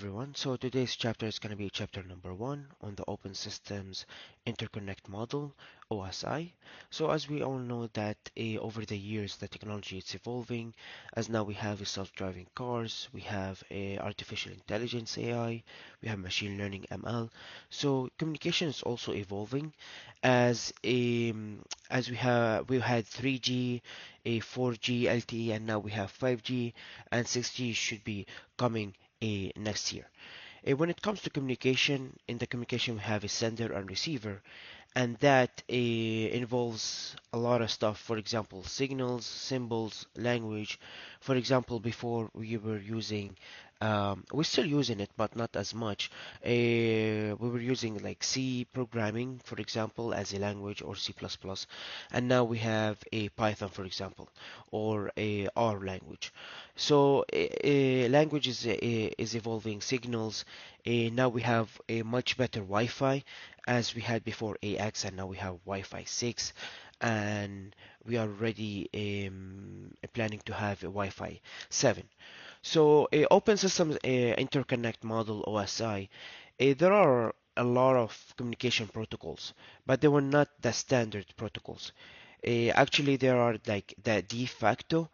everyone. So today's chapter is going to be chapter number 1 on the Open Systems Interconnect Model, OSI. So as we all know that over the years the technology is evolving, as now we have self-driving cars, we have artificial intelligence AI, we have machine learning ML. So communication is also evolving as we had 3G, a 4G LTE, and now we have 5G, and 6G should be coming next year. When it comes to communication, in the communication we have a sender and receiver, and that involves a lot of stuff. For example, signals, symbols, language. For example, before we were using, we're still using it, but not as much. We were using like C programming, for example, as a language, or C++, and now we have a Python, for example, or a R language. So language is evolving. Signals. Now we have a much better Wi-Fi as we had before AX, and now we have Wi-Fi 6, and we are already planning to have a Wi-Fi 7. So Open Systems Interconnect Model, OSI, there are a lot of communication protocols, but they were not the standard protocols. Actually, there are like the de facto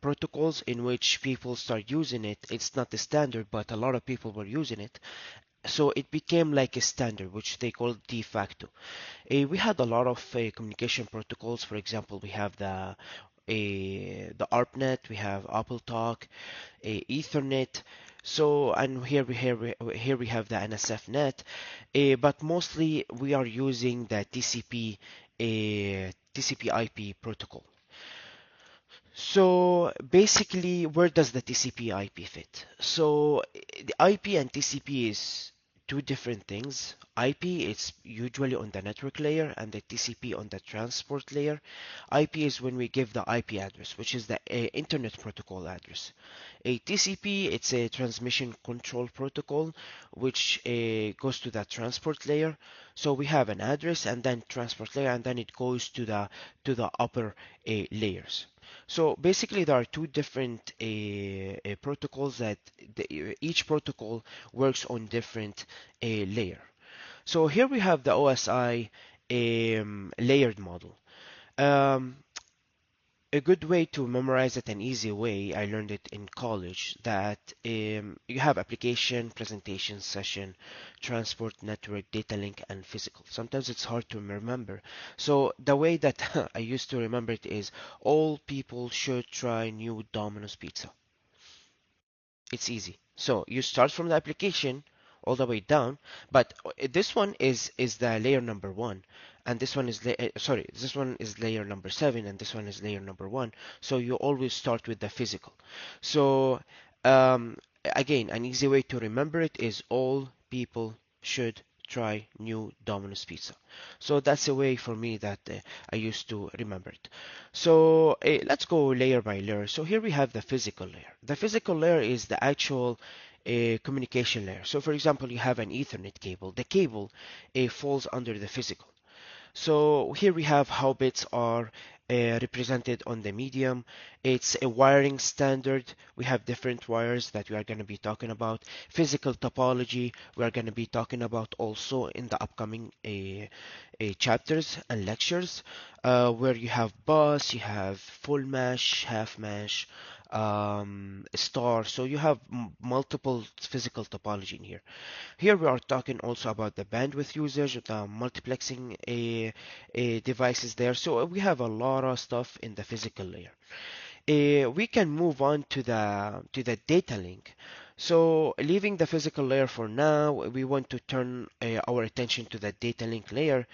protocols in which people start using it. It's not the standard, but a lot of people were using it, so it became like a standard, which they call de facto. We had a lot of communication protocols. For example, we have the ARPANET, we have AppleTalk, Ethernet. So, and here we have the NSFNet, but mostly we are using the TCP/IP protocol. So basically, where does the TCP/IP fit? So the IP and TCP is two different things. IP is usually on the network layer, and the TCP on the transport layer. IP is when we give the IP address, which is the Internet Protocol address. A TCP, it's a transmission control protocol, which goes to the transport layer. So we have an address and then transport layer, and then it goes to the upper layers. So basically, there are two different protocols that each protocol works on different layer. So here we have the OSI layered model. Um, a good way to memorize it, an easy way, I learned it in college, that you have application, presentation, session, transport, network, data link, and physical. Sometimes it's hard to remember. So the way that I used to remember it is all people should try new Domino's pizza. It's easy. So you start from the application all the way down, but this one is the layer number 1, and this one is sorry, this one is layer number 7, and this one is layer number 1. So you always start with the physical. So again, an easy way to remember it is all people should try new Domino's pizza. So that's a way for me that I used to remember it. So let's go layer by layer. So here we have the physical layer. The physical layer is the actual communication layer. So for example, you have an Ethernet cable. The cable falls under the physical. So here we have how bits are represented on the medium. It's a wiring standard. We have different wires that we are going to be talking about. Physical topology we are going to be talking about also in the upcoming chapters and lectures, where you have bus, you have full mesh, half mesh, star. So you have multiple physical topology in here. Here we are talking also about the bandwidth usage, the multiplexing devices there. So we have a lot of stuff in the physical layer. We can move on to the data link. So leaving the physical layer for now, we want to turn our attention to the data link layer.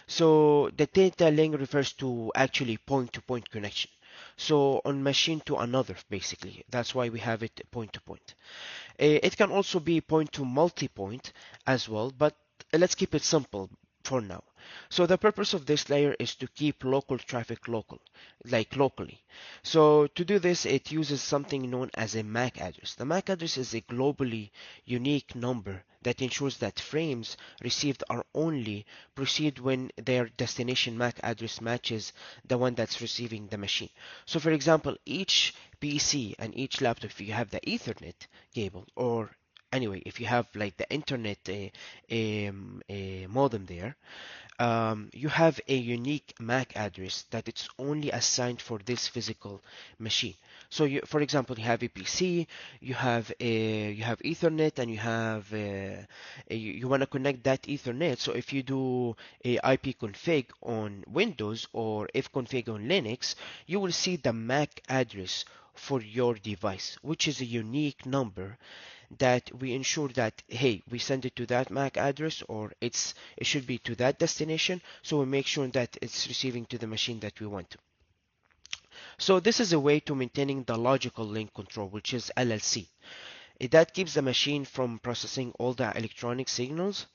So the data link refers to actually point-to-point connection. So on machine to another, basically. That's why we have it point to point. It can also be point to multi-point as well, but let's keep it simple for now. So the purpose of this layer is to keep local traffic local, like locally. So to do this, it uses something known as a MAC address. The MAC address is a globally unique number that ensures that frames received are only proceed when their destination MAC address matches the one that's receiving the machine. So for example, each PC and each laptop, if you have the Ethernet cable, or anyway, if you have like the internet modem there, you have a unique MAC address that it's only assigned for this physical machine. So, for example, you have a PC, you have Ethernet, and you want to connect that Ethernet. So, if you do a ipconfig on Windows or ifconfig on Linux, you will see the MAC address for your device, which is a unique number that we ensure that, hey, we send it to that MAC address, or it should be to that destination, so we make sure that it's receiving to the machine that we want. So this is a way to maintaining the logical link control, which is LLC. That keeps the machine from processing all the electronic signals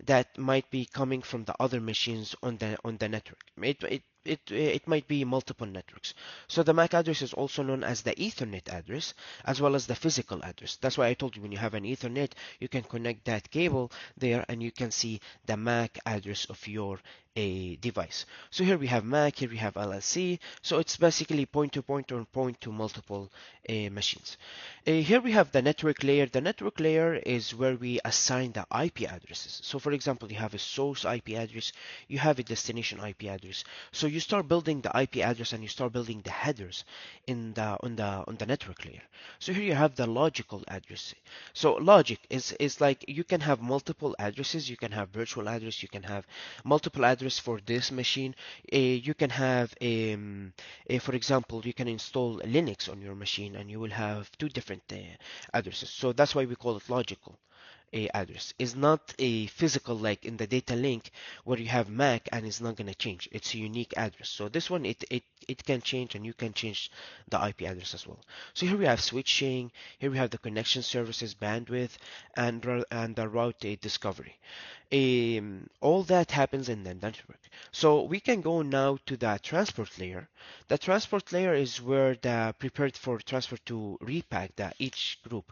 that might be coming from the other machines on the network. It might be multiple networks. So the MAC address is also known as the Ethernet address, as well as the physical address. That's why I told you, when you have an Ethernet, you can connect that cable there and you can see the MAC address of your a device. So here we have MAC, here we have LLC. So it's basically point to point or point to multiple machines. Here we have the network layer. The network layer is where we assign the IP addresses. So for example, you have a source IP address, you have a destination IP address. So you start building the IP address and you start building the headers in the on the network layer. So here you have the logical address. So logic is like you can have multiple addresses, you can have virtual address, you can have multiple address for this machine. You can have for example, you can install Linux on your machine and you will have two different addresses. So that's why we call it logical address. Is not a physical like in the data link where you have MAC and it's not going to change. It's a unique address. So this one, it can change and you can change the IP address as well. So here we have switching, here we have the connection services, bandwidth, and the route discovery. All that happens in the network. So we can go now to the transport layer. The transport layer is where the prepared for transfer to repack the each group,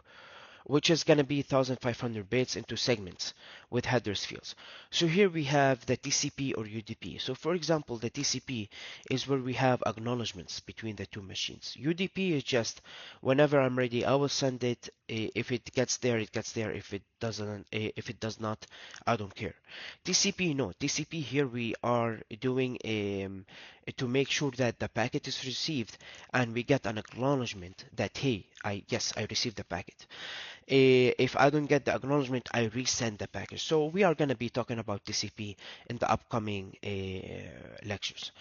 which is going to be 1500 bits into segments with headers fields. So here we have the TCP or UDP. So for example, the TCP is where we have acknowledgements between the two machines. UDP is just whenever I'm ready, I will send it. If it gets there, it gets there. If it doesn't, if it does not, I don't care. TCP, no. TCP here we are doing to make sure that the packet is received and we get an acknowledgement that, hey, yes, I received the packet. If I don't get the acknowledgement, I resend the package. So we are going to be talking about TCP in the upcoming lectures.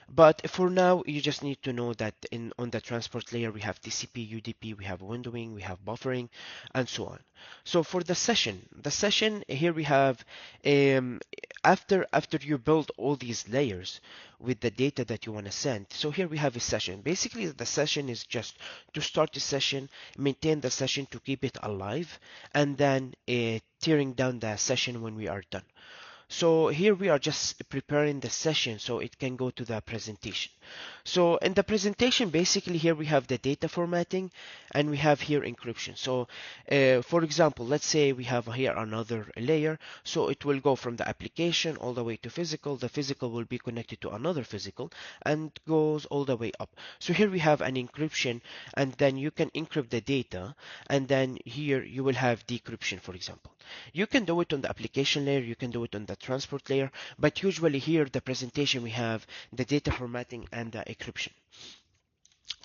But for now, you just need to know that on the transport layer, we have TCP, UDP, we have windowing, we have buffering, and so on. So for the session here we have after you build all these layers with the data that you want to send. So here we have a session. Basically, the session is just to start the session, maintain the session to keep it alive, and then tearing down the session when we are done. So here we are just preparing the session so it can go to the presentation. So in the presentation, basically here we have the data formatting and we have here encryption. So for example, let's say we have here another layer. So it will go from the application all the way to physical. The physical will be connected to another physical and goes all the way up. So here we have an encryption, and then you can encrypt the data, and then here you will have decryption, for example. You can do it on the application layer, you can do it on the transport layer, but usually here the presentation we have the data formatting and the encryption.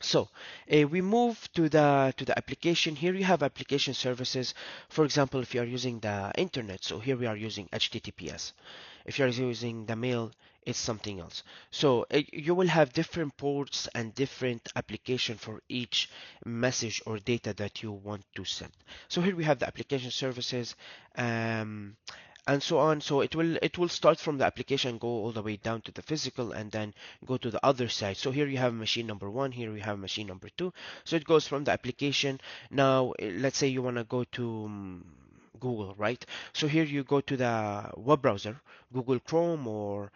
So we move to the application. Here you have application services. For example, if you are using the internet, so here we are using HTTPS. If you are using the mail, it's something else. So you will have different ports and different application for each message or data that you want to send. So here we have the application services. And so on. So it will start from the application, go all the way down to the physical, and then go to the other side. So here you have machine number one, here we have machine number two. So it goes from the application. Now let's say you want to go to Google, right? So here you go to the web browser, Google Chrome or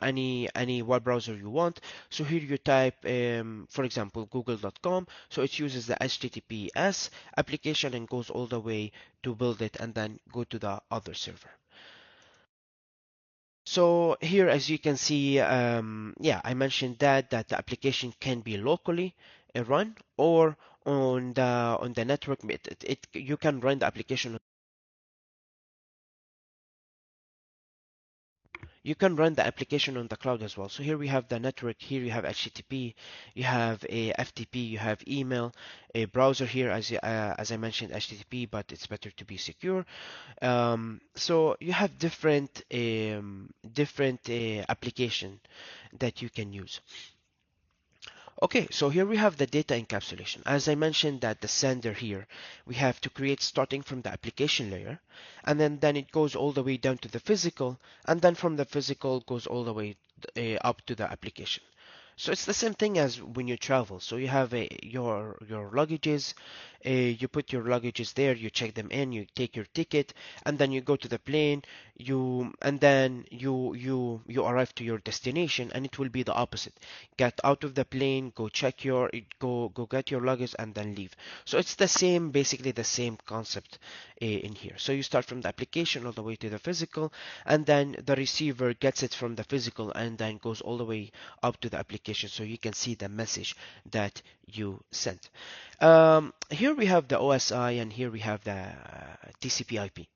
any web browser you want. So here you type, for example, google.com. So it uses the HTTPS application and goes all the way to build it and then go to the other server. So here, as you can see, yeah, I mentioned that the application can be locally run, or on the network, you can run the application. You can run the application on the cloud as well. So here we have the network. Here you have HTTP, you have a FTP, you have email, a browser here as I mentioned HTTP, but it's better to be secure. So you have different application that you can use. Okay, so here we have the data encapsulation. As I mentioned that the sender here, we have to create starting from the application layer, and then it goes all the way down to the physical, and then from the physical goes all the way up to the application. So it's the same thing as when you travel. So you have your luggages, you put your luggages there, you check them in, you take your ticket, and then you go to the plane, you arrive to your destination, and it will be the opposite. Get out of the plane, go get your luggage, and then leave. So it's the same, basically the same concept in here. So you start from the application all the way to the physical, and then the receiver gets it from the physical and then goes all the way up to the application so you can see the message that you sent. Here we have the OSI and here we have the TCP/IP.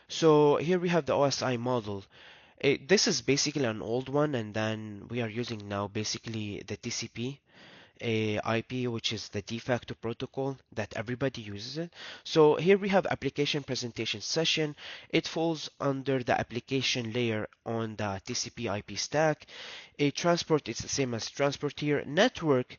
So here we have the OSI model. This is basically an old one, and then we are using now basically the TCP IP, which is the de facto protocol that everybody uses it. So here we have application presentation session. It falls under the application layer on the TCP IP stack. A transport is the same as transport here. Network,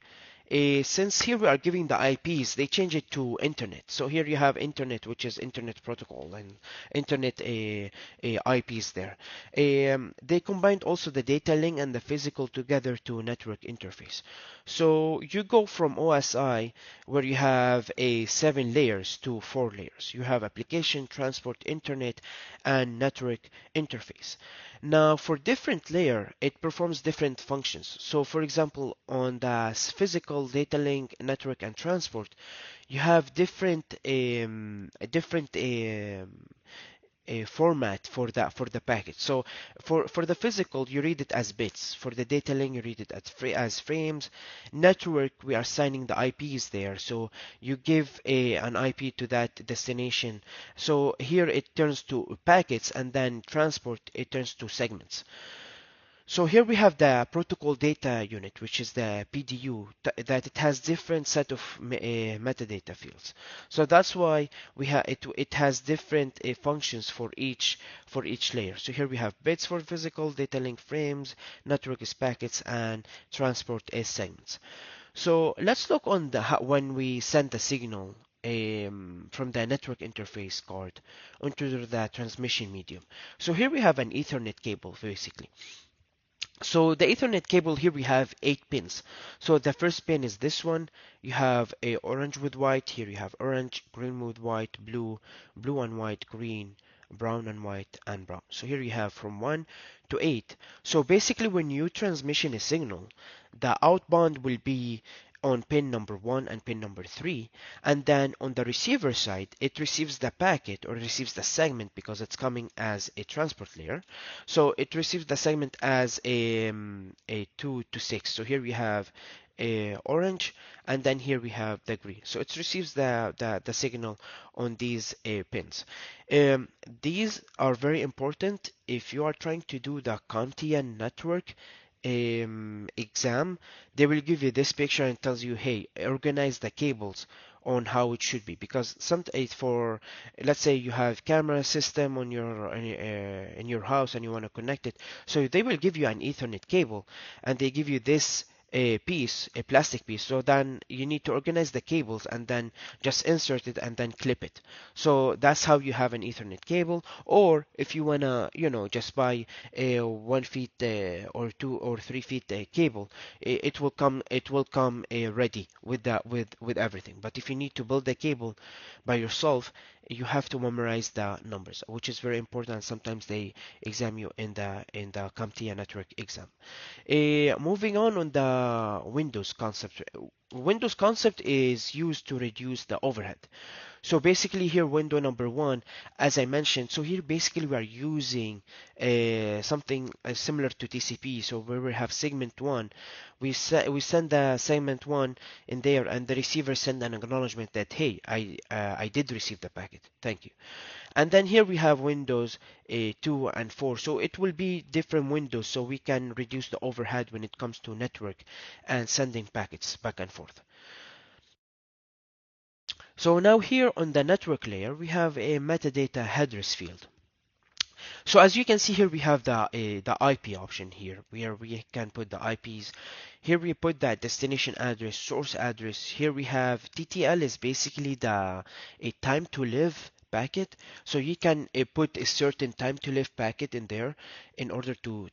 since here we are giving the IPs, they change it to internet. So here you have internet, which is internet protocol, and internet IPs there. They combined also the data link and the physical together to network interface. So you go from OSI, where you have a 7 layers, to 4 layers. You have application, transport, internet, and network interface. Now, for different layer, it performs different functions. So, for example, on the physical data link, network, and transport, you have different a format for the packet. So for the physical, you read it as bits. For the data link, you read it as frames. Network, we are assigning the IPs there. So you give an IP to that destination. So here it turns to packets, and then transport, it turns to segments. So here we have the protocol data unit, which is the PDU, that it has different set of metadata fields. So that's why it has different functions for each layer. So here we have bits for physical, data link frames, network is packets, and transport is segments. So let's look on when we send the signal from the network interface card onto the transmission medium. So here we have an Ethernet cable, basically. So the Ethernet cable, here we have 8 pins. So the first pin is this one. You have a orange with white. Here you have orange, green with white, blue and white, green, brown and white, and brown. So here you have from 1 to 8. So basically when you transmission a signal, the outbound will be on pin number 1 and pin number 3, and then on the receiver side it receives the packet, or receives the segment, because it's coming as a transport layer. So it receives the segment as a 2 to 6. So here we have a orange, and then here we have the green. So it receives the signal on these pins. These are very important if you are trying to do the CompTIA network exam. They will give you this picture and tells you, hey, organize the cables on how it should be, because some for, let's say you have camera system on in your house and you want to connect it, so they will give you an Ethernet cable and they give you this a plastic piece. So then you need to organize the cables and then just insert it and then clip it. So that's how you have an Ethernet cable. Or if you wanna, just buy a 1 feet or 2 or 3 feet cable, it will come ready with that with everything. But if you need to build the cable by yourself, you have to memorize the numbers, which is very important. Sometimes they exam you in the CompTIA network exam. Moving on the Windows concept. Windows concept is used to reduce the overhead. So basically here window number one, as I mentioned, so here basically we are using something similar to TCP. So where we have segment one, we send the segment one in there, and the receiver send an acknowledgement that hey, I did receive the packet. Thank you. And then here we have Windows 2 and 4. So it will be different windows, so we can reduce the overhead when it comes to network and sending packets back and forth. So now here on the network layer, we have a metadata address field. So as you can see here, we have the IP option here, where we can put the IPs. Here we put that destination address, source address. Here we have TTL is basically the a time to live packet. So you can put a certain time to live packet in there in order to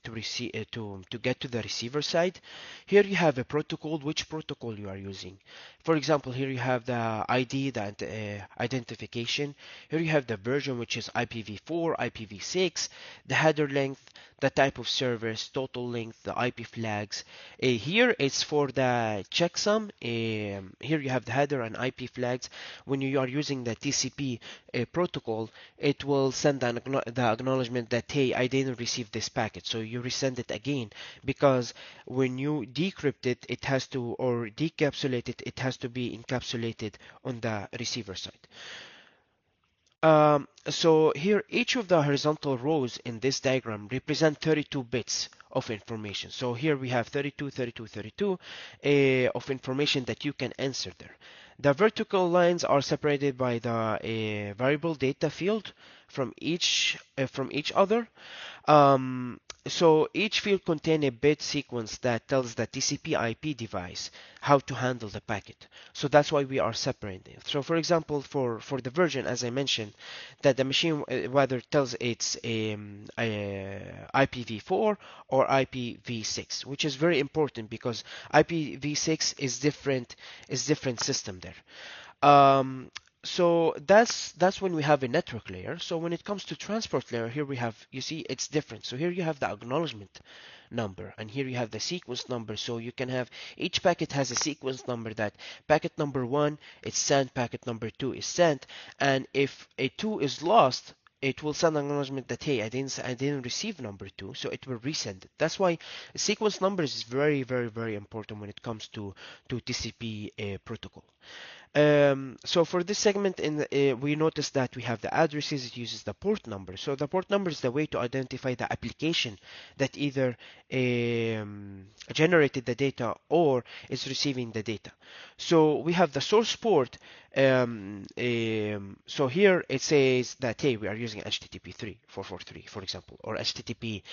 receive to get to the receiver side. Here you have a protocol, which protocol you are using. For example, here you have the ID, the identification. Here you have the version, which is IPv4, IPv6, the header length, the type of service, total length, the IP flags. Here it's for the checksum. Here you have the header and IP flags. When you are using the TCP protocol, it will send the acknowledgement that hey, I didn't receive this packet. So you resend it again, because when you decrypt it, it has to, or decapsulate it, it has to be encapsulated on the receiver side. So here, each of the horizontal rows in this diagram represent 32 bits of information. So here we have 32, 32, 32 of information that you can insert there. The vertical lines are separated by the variable data field from each other. Um, so each field contains a bit sequence that tells the TCP IP device how to handle the packet. So that's why we are separating. So for example, for the version, as I mentioned, that the machine whether tells it's IPv4 or IPv6, which is very important because IPv6 is different system there. So that's when we have a network layer. So when it comes to transport layer, here we have, you see, it's different. So here you have the acknowledgement number, and here you have the sequence number. So you can have each packet has a sequence number, that packet number one is sent, packet number two is sent, and if a two is lost, it will send an acknowledgement that hey, I didn't receive number two, so it will resend it. That's why sequence numbers is very, very, very important when it comes to TCP protocol. So for this segment, we notice that we have the addresses. It uses the port number. So the port number is the way to identify the application that either generated the data or is receiving the data. So we have the source port. So here it says that hey, we are using HTTP 3.443, for example, or HTTP,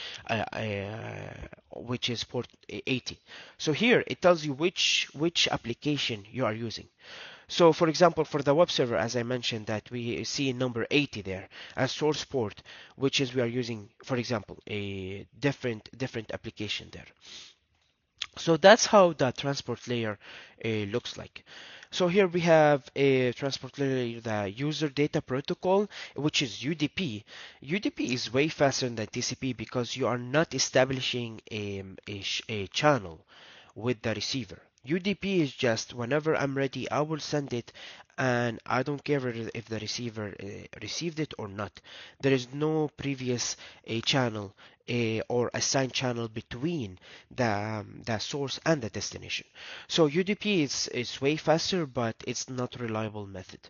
which is port 80. So here it tells you which application you are using. So for example, for the web server, as I mentioned, that we see number 80 there as source port, which is we are using, for example, a different application there. So that's how the transport layer looks like. So here we have a transport layer, the user data protocol, which is UDP. UDP is way faster than TCP because you are not establishing a channel with the receiver. UDP is just whenever I'm ready, I will send it, and I don't care if the receiver received it or not. There is no previous channel or assigned channel between the source and the destination. So UDP is way faster, but it's not a reliable method.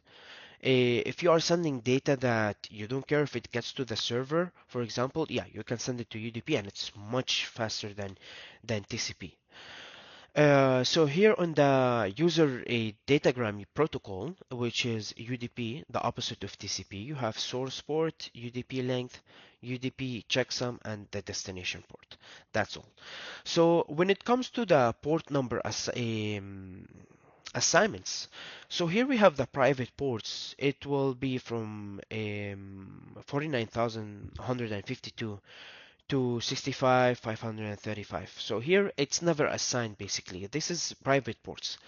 If you are sending data that you don't care if it gets to the server, for example, yeah, you can send it to UDP, and it's much faster than TCP. So here on the user a datagram protocol, which is UDP, the opposite of TCP, you have source port, UDP length, UDP checksum, and the destination port. That's all. So when it comes to the port number as assignments, so here we have the private ports. It will be from 49,152 to 65,535. So here it's never assigned basically. This is private ports.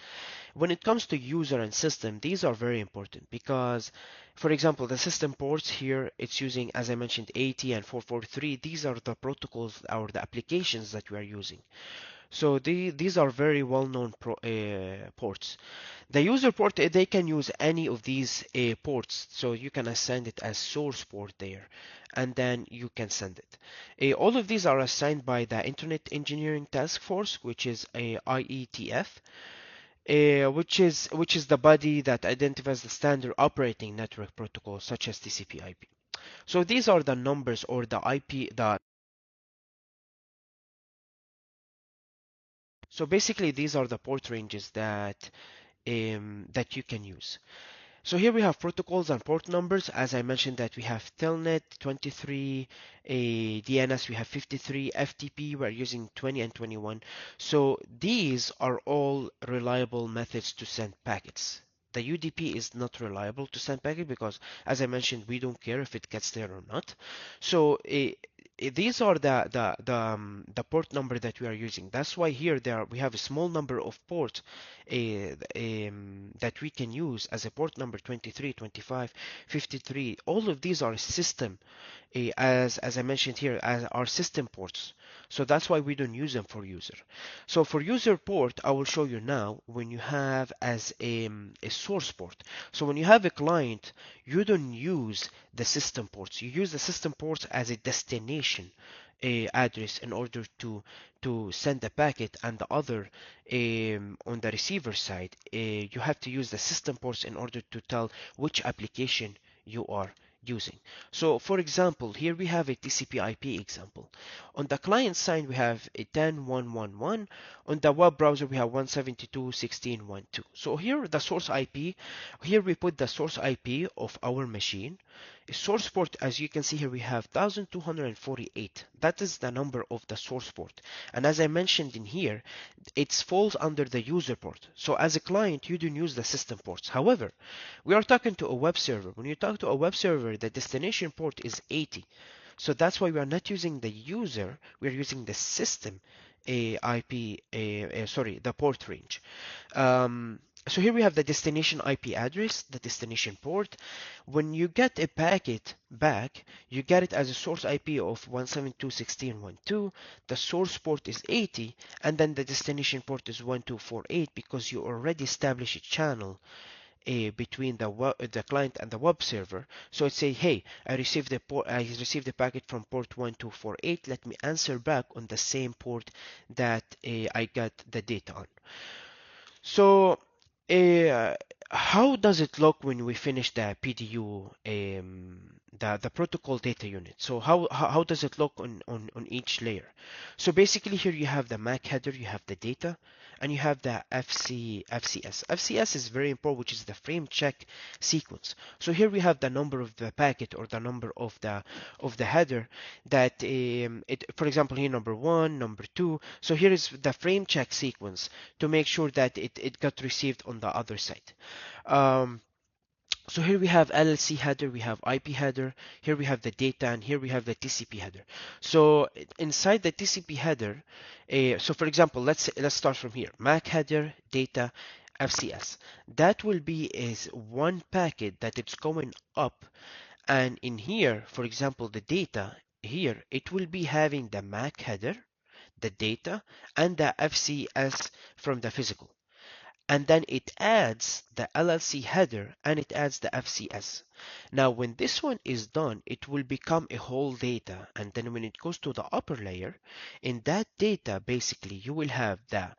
When it comes to user and system, these are very important because, for example, the system ports here, it's using, as I mentioned, 80 and 443. These are the protocols or the applications that we are using. So these are very well-known ports. The user port, they can use any of these ports, so you can assign it as source port there, and then you can send it. All of these are assigned by the Internet Engineering Task Force, which is a IETF, which is the body that identifies the standard operating network protocol, such as TCP/IP. So these are the numbers or the IP. So basically, these are the port ranges that you can use. So here we have protocols and port numbers. As I mentioned that we have Telnet 23, DNS we have 53, FTP we're using 20 and 21. So these are all reliable methods to send packets. The UDP is not reliable to send packet because, as I mentioned, we don't care if it gets there or not. So these are the port number that we are using. That's why here we have a small number of ports that we can use as a port number 23, 25, 53. All of these are system, as I mentioned here, as are system ports. So that's why we don't use them for user. So for user port, I will show you now when you have as a source port. So when you have a client, you don't use the system ports. You use the system ports as a destination address in order to send the packet, and the other on the receiver side, you have to use the system ports in order to tell which application you are using. So for example, here we have a TCP/IP example. On the client side, we have a 10.1.1.1. On the web browser, we have 172.16.1.2. So here the source IP, here we put the source IP of our machine. Source port, as you can see here, we have 1248. That is the number of the source port. And as I mentioned in here, it falls under the user port. So as a client, you don't use the system ports. However, we are talking to a web server. When you talk to a web server, the destination port is 80. So that's why we are not using the user, we are using the system IP, sorry, the port range. So here we have the destination IP address, the destination port. When you get a packet back, you get it as a source IP of 172.16.1.2. The source port is 80, and then the destination port is 1248 because you already established a channel between the client and the web server. So it say, hey, I received the packet from port 1248. Let me answer back on the same port that I got the data on. So, uh, how does it look when we finish the PDU, the protocol data unit? So how does it look on each layer? So basically here you have the MAC header, you have the data, and you have the FCS. FCS is very important, which is the frame check sequence. So here we have the number of the packet or the number of the header that for example here number one, number two. So here is the frame check sequence to make sure that it got received on the other side. Um, so here we have LLC header, we have IP header, here we have the data, and here we have the TCP header. So inside the TCP header, so for example, let's start from here. MAC header, data, FCS. That will be is one packet that it's going up, and in here, for example, the data here, it will be having the MAC header, the data, and the FCS from the physical. And then it adds the LLC header and it adds the FCS. Now, when this one is done, it will become a whole data. And then when it goes to the upper layer, in that data, basically, you will have the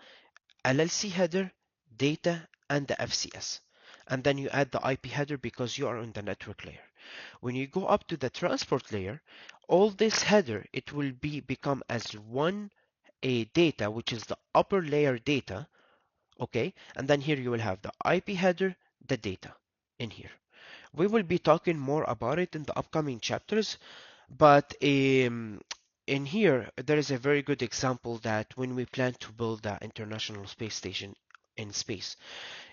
LLC header, data, and the FCS. And then you add the IP header because you are on the network layer. When you go up to the transport layer, all this header, it will become as one a data, which is the upper layer data, okay? And then here you will have the IP header, the data in here. We will be talking more about it in the upcoming chapters, but in here there is a very good example that when we plan to build the International Space Station in space,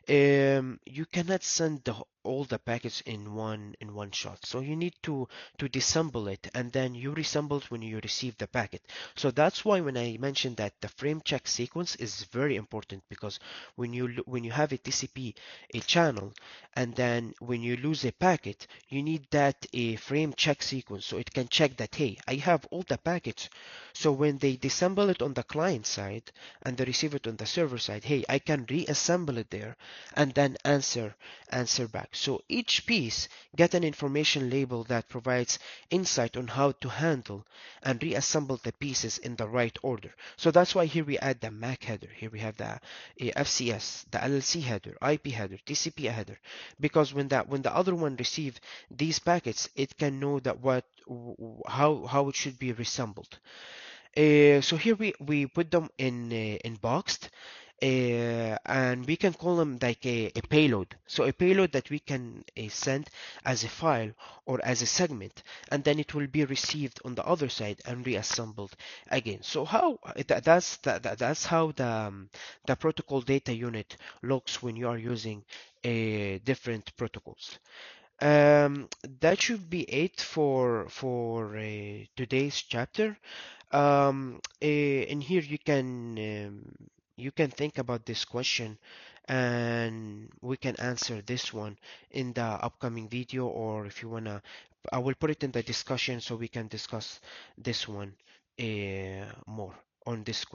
you cannot send all the packets in one shot. So you need to disassemble it, and then you reassemble it when you receive the packet. So that's why when I mentioned that the frame check sequence is very important, because when you have a TCP a channel, and then when you lose a packet, you need that a frame check sequence, so it can check that, hey, I have all the packets. So when they disassemble it on the client side and they receive it on the server side, hey, I can reassemble it there and then answer back. So each piece get an information label that provides insight on how to handle and reassemble the pieces in the right order. So that's why here we add the MAC header. Here we have the FCS, the LLC header, IP header, TCP header, because when the other one receive these packets, it can know that how it should be reassembled. So here we put them in boxed, and we can call them like a payload. So a payload that we can send as a file or as a segment, and then it will be received on the other side and reassembled again. So that's how the protocol data unit looks when you are using different protocols. That should be it for today's chapter. In here you can think about this question, and we can answer this one in the upcoming video, or if you wanna, I will put it in the discussion so we can discuss this one more on this question.